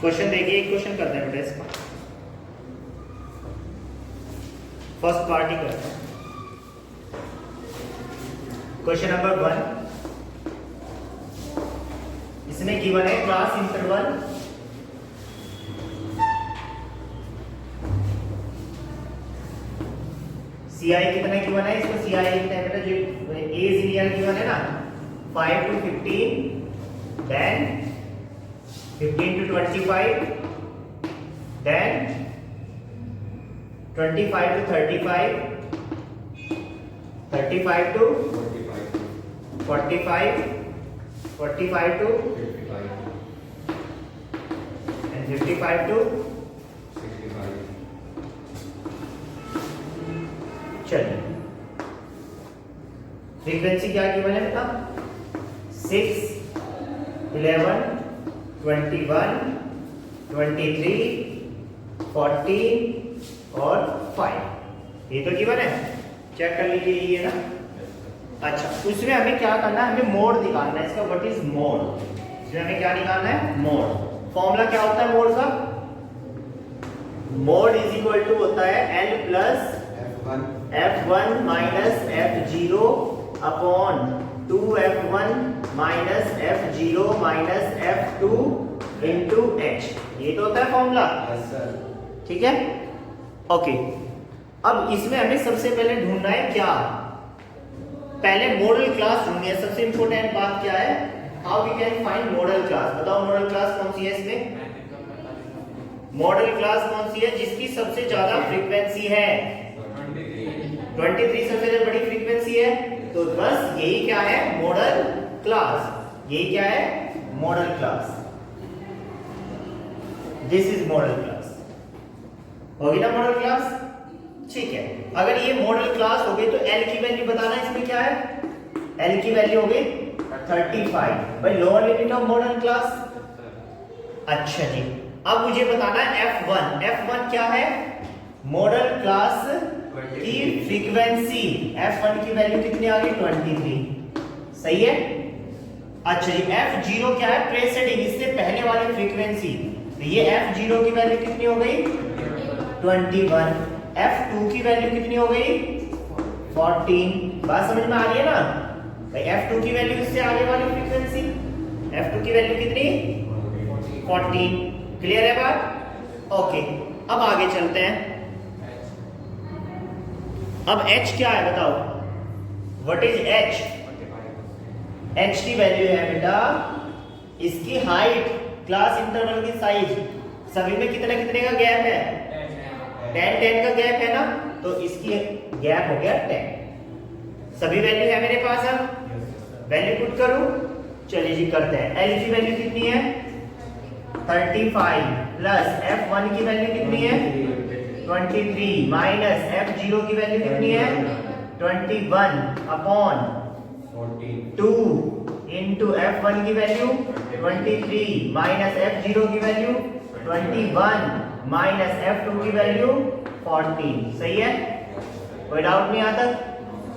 Question देखिए, एक question करते हैं बेटा इसका, फर्स्ट पार्ट ही करते हैं। क्वेश्चन नंबर 1, इसमें गिवन है क्लास इंटरवल CI कितना गिवन है, इसको CI लिखते हैं बेटा, जो एज इन ईयर गिवन है ना 5 to 15, then 15 to 25, then 25 to 35, 35 to 45, 45 to and 55 to 65। चलिए फ्रीक्वेंसी क्या गिवन है बेटा, 6, 11, 21, 23, 14 और 5, ये तो गिवन है, चेक कर लीजिए ये ना। अच्छा, उसमें हमें क्या करना है, हमें मोड निकालना है इसका, व्हाट इज मोड, इसमें हमें क्या निकालना है, मोड। फॉर्मूला क्या होता है मोड का, मोड इज इक्वल टू होता है L plus F1 minus F0 upon 2F1 minus F0 minus F2 into H, ये तो होता है फॉर्मूला। ठीक है, ओके। अब इसमें हमें सबसे पहले ढूंढना है क्या, पहले मॉडल क्लास ढूंढनी है। सबसे इंपॉर्टेंट बात क्या है, how we can find modal class. बताओ मॉडल क्लास कौन सी है इसमें, मॉडल क्लास कौन सी है जिसकी सबसे ज्यादा फ्रीक्वेंसी है, 23 सबसे बड़ी फ्रीक्वेंसी है, तो बस यही क्या है मॉडल क्लास, यही क्या है model class, this is model class, होगी ना मॉडल क्लास। ठीक है, अगर ये मॉडल क्लास हो गई तो L की वैल्यू बताना, इसमें क्या है, L की वैल्यू हो गई 35, भाई lower limit of model class. अच्छा जी, अब मुझे बताना है F1, F1 क्या है, मॉडल क्लास की फ्रीक्वेंसी, F1 की वैल्यू कितनी आ गई 23, सही है। अच्छा जी, F0 क्या है, प्रेसीडिंग, इससे पहले वाली फ्रीक्वेंसी, तो ये F0 की वैल्यू कितनी हो गई 21, F2 की वैल्यू कितनी हो गई 14, बात समझ में आ रही है ना भाई, F2 की वैल्यू इससे आगे वाली फ्रीक्वेंसी, F2 की वैल्यू कितनी 14, क्लियर है बात, ओके। अब आगे चलते हैं, अब H क्या है बताओ, व्हाट इज H, H की वैल्यू है बेटा इसकी हाइट, क्लास इंटरवल की साइज, सभी में कितने कितने का गैप है, 10 10 का गैप है ना, तो इसकी गैप हो गया 10, सभी वैल्यू है मेरे पास, अब वैल्यू पुट करूं, चलिए जी करते हैं। L की वैल्यू कितनी है 35 प्लस F1 की वैल्यू कितनी है 23 माइनस F0 की वैल्यू कितनी है 21 अपॉन 2 इंटू F1 की वैल्यू 23 माइनस F0 की वैल्यू 21 माइनस F2 की वैल्यू 14, सही है, कोई डाउट नहीं आता।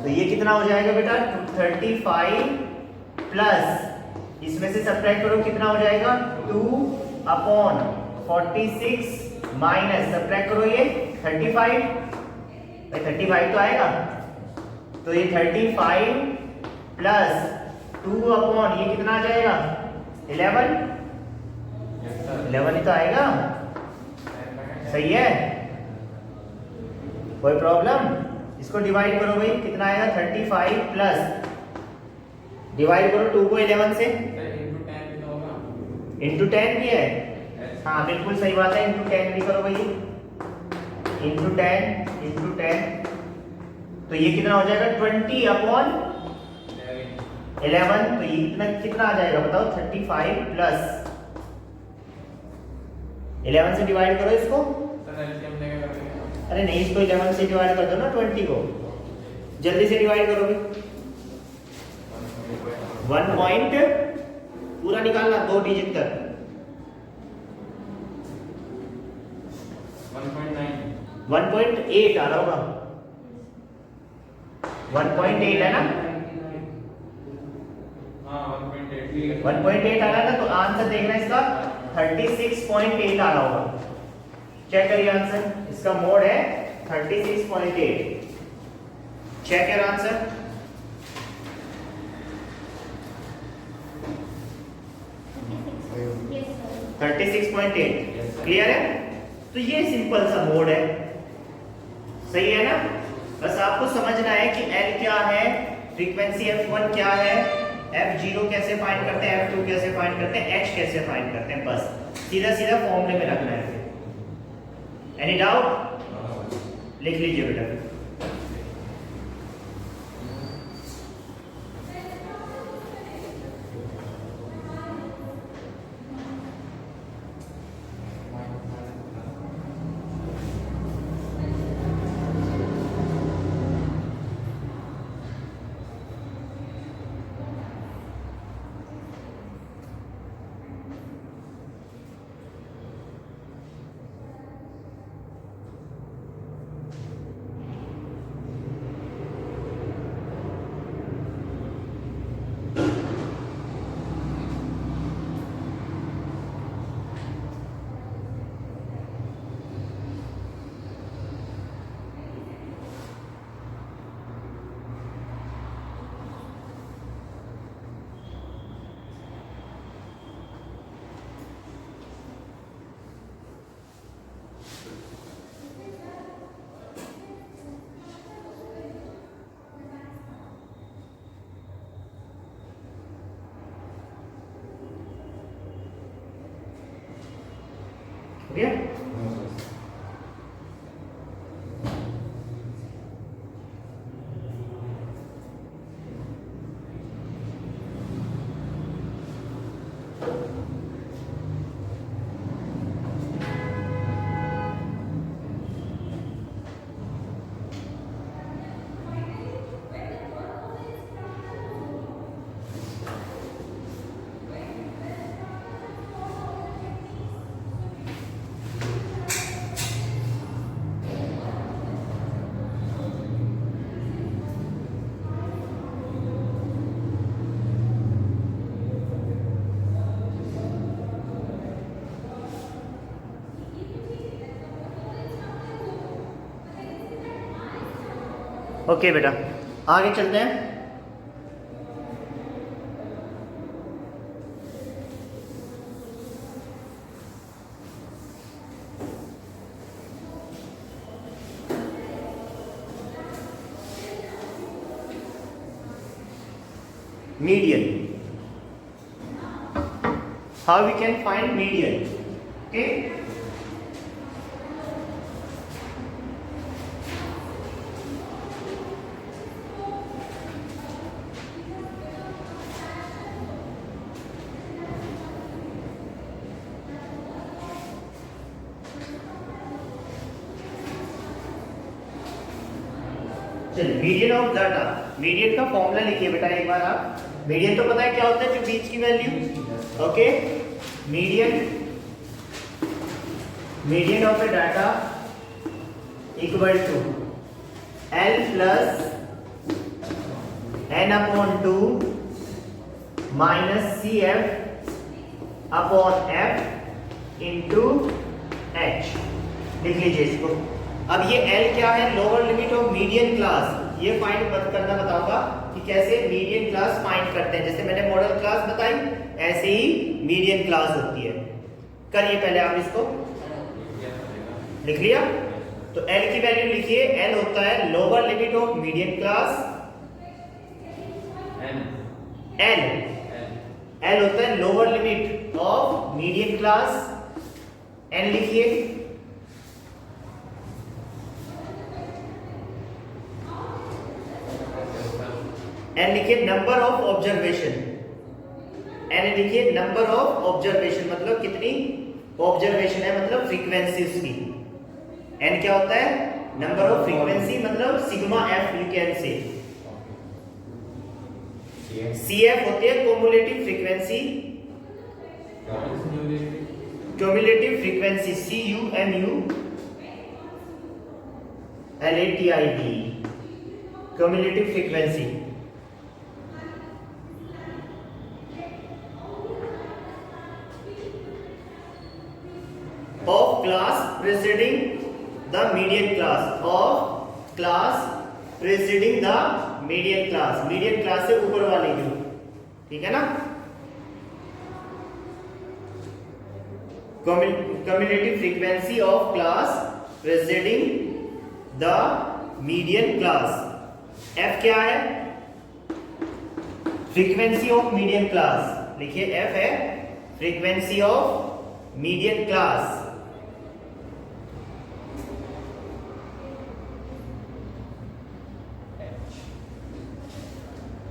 तो ये कितना हो जाएगा बेटा 35 प्लस इसमें से सब्ट्रैक्ट करो कितना हो जाएगा 2 अपॉन 46 माइनस सब्ट्रैक्ट करो ये 35, भाई 35 तो आएगा, तो ये 35 प्लस 2 अपॉन ये कितना आ जाएगा 11 ही तो आएगा, सही है, कोई प्रॉब्लम। इसको डिवाइड करो भाई, कितना आएगा 35 प्लस, डिवाइड करो 2 को 11 से, इंटू 10 भी है, हाँ बिल्कुल सही बात है, इंटू 10 भी करो भाई, इंटू 10, तो ये कितना हो जाएगा 20 अपॉन 11, तो ये कितना आ जाएगा बताओ 35 प्लस 11 से डिवाइड करो इसको, अरे नहीं इसको 11 से डिवाइड कर दो ना 20 को, जल्दी से डिवाइड करो भाई, 1 पॉइंट पूरा निकालना 2 डिजिट तक, 1.8 आ रहा होगा, 1.8 है ना, 1.8 आ रहा है ना, तो आंसर देखना इसका 36.8 आ रहा होगा। चेक करिए आंसर, इसका मोड है 36.8। Check your answer. Yes, sir. 36.8 clear है। तो ये सिंपल सा मोड है, सही है ना। बस आपको समझना है कि L क्या है, फ्रीक्वेंसी F1 क्या है, F0 कैसे फाइंड करते हैं, F2 कैसे फाइंड करते हैं, H कैसे फाइंड करते हैं, बस सीधा सीधा फॉर्मूले में रखना है। Any doubt? लिख लीजिए बेटा। हो गया? ओके बेटा, आगे चलते हैं। Median. How we can find median? Okay. चलिए, मीडियन ऑफ डाटा, मीडियन का फॉर्मूला लिखिए बेटा एक बार आप। मीडियन तो पता है क्या होता है, जो बीच की value. Okay, median of a data equal to L plus n upon 2 minus CF upon F into H। लिख लीजिए इसको। अब ये L क्या है, lower limit of median class. ये फाइंड करना बताऊंगा कि कैसे मीडियन क्लास फाइंड करते हैं। जैसे मैंने मॉडल क्लास बताई, ऐसे ही मीडियन क्लास होती है। करिए पहले आप इसको। लिख लिया? तो L की वैल्यू लिखिए। L होता है lower limit of median class. L होता है lower limit of median class. N लिखिए। N लिखिए नंबर ऑफ ऑब्जर्वेशन। N लिखिए नंबर ऑफ ऑब्जर्वेशन, मतलब कितनी ऑब्जर्वेशन है, मतलब फ्रीक्वेंसी उसकी। N क्या होता है, नंबर ऑफ फ्रीक्वेंसी, मतलब sigma F you can say. CF होती है cumulative frequency, cumulative frequency CUMULATIV, cumulative frequency. Of class preceding the median class, of class preceding the median class, median class से ऊपर वाली group, ठीक है ना। Cumulative frequency of class preceding the median class, F क्या है, frequency of median class, लिखिए F है फ्रीक्वेंसी ऑफ मीडियन क्लास।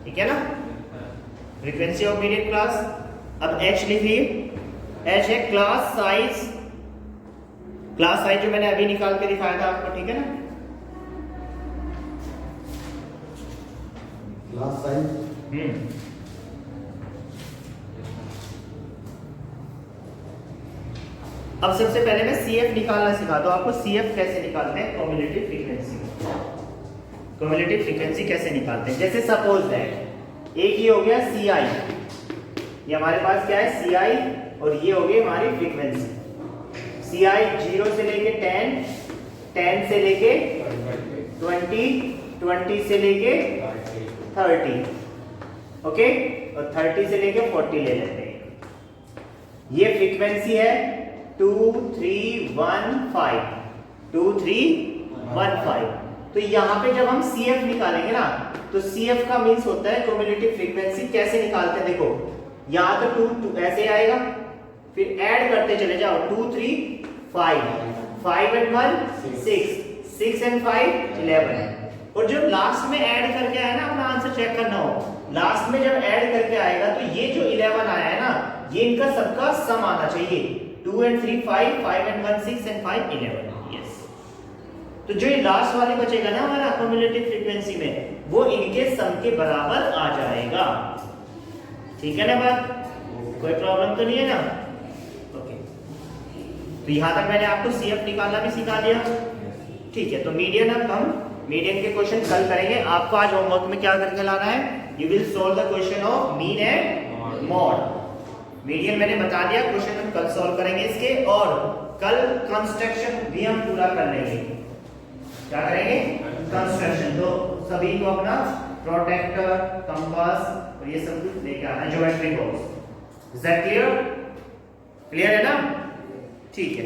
ठीक है ना, फ्रीक्वेंसी ऑफ मीडियन क्लास। अब एच लिखिए, एच है क्लास साइज, क्लास साइज जो मैंने अभी निकाल के दिखाया था आपको, ठीक है ना, क्लास साइज। अब सबसे पहले मैं CF निकालना सिखा दूं आपको, CF कैसे निकालते हैं, कम्युलेटिव फ्रीक्वेंसी, कम्युलेटिव फ्रीक्वेंसी कैसे निकालते हैं। जैसे सपोज दैट एक ही हो गया CI, ये हमारे पास क्या है CI, और ये हो गई हमारी फ्रीक्वेंसी। CI 0 से लेके 10, 10 से लेके 20, 20 से लेके 30, ओके, और 30 से लेके 40 ले लेते हैं। ये फ्रीक्वेंसी है 2315, 2315। तो यहाँ पे जब हम CF निकालेंगे ना, तो CF का मीन्स होता है कम्युलेटिव फ्रीक्वेंसी। कैसे निकालते हैं देखो, यहाँ तो 2 ऐसे आएगा, फिर ऐड करते चले जाओ, 2 3 5, 5 and 1 6, 6 and 5 11, और जब लास्ट में ऐड करके आया ना, अपना आंसर चेक करना हो, लास्ट में जब ऐड करके आएगा तो ये जो 11 आया है ना, ये इनका सबका सम आना चाहिए, 2 and 3 5, 5 and 1 6 and 5 11, यस। तो जो ये लास्ट वाले बचेगा ना हमारा कम्युलेटिव फ्रीक्वेंसी में, वो इनके सम के बराबर आ जाएगा, ठीक है ना बात, कोई प्रॉब्लम तो नहीं है ना, ओके। तो यहां तक मैंने आपको CF निकालना भी सिखा दिया, ठीक है। तो मीडियन, अब हम मीडियन के क्वेश्चन कल करेंगे। आपको आज होमवर्क में क्या करके लाना है, you will solve the question of mean and mod. Median मैंने बता दिया, क्वेश्चन हम कल सॉल्व करेंगे इसके, और कल कंस्ट्रक्शन भी हम पूरा कर लेंगे। क्या करेंगे, कंस्ट्रक्शन। तो सभी को अपना प्रोटेक्टर, कंपास और ये सब कुछ लेके आना है, geometry box. Is that clear, clear है ना, ठीक है।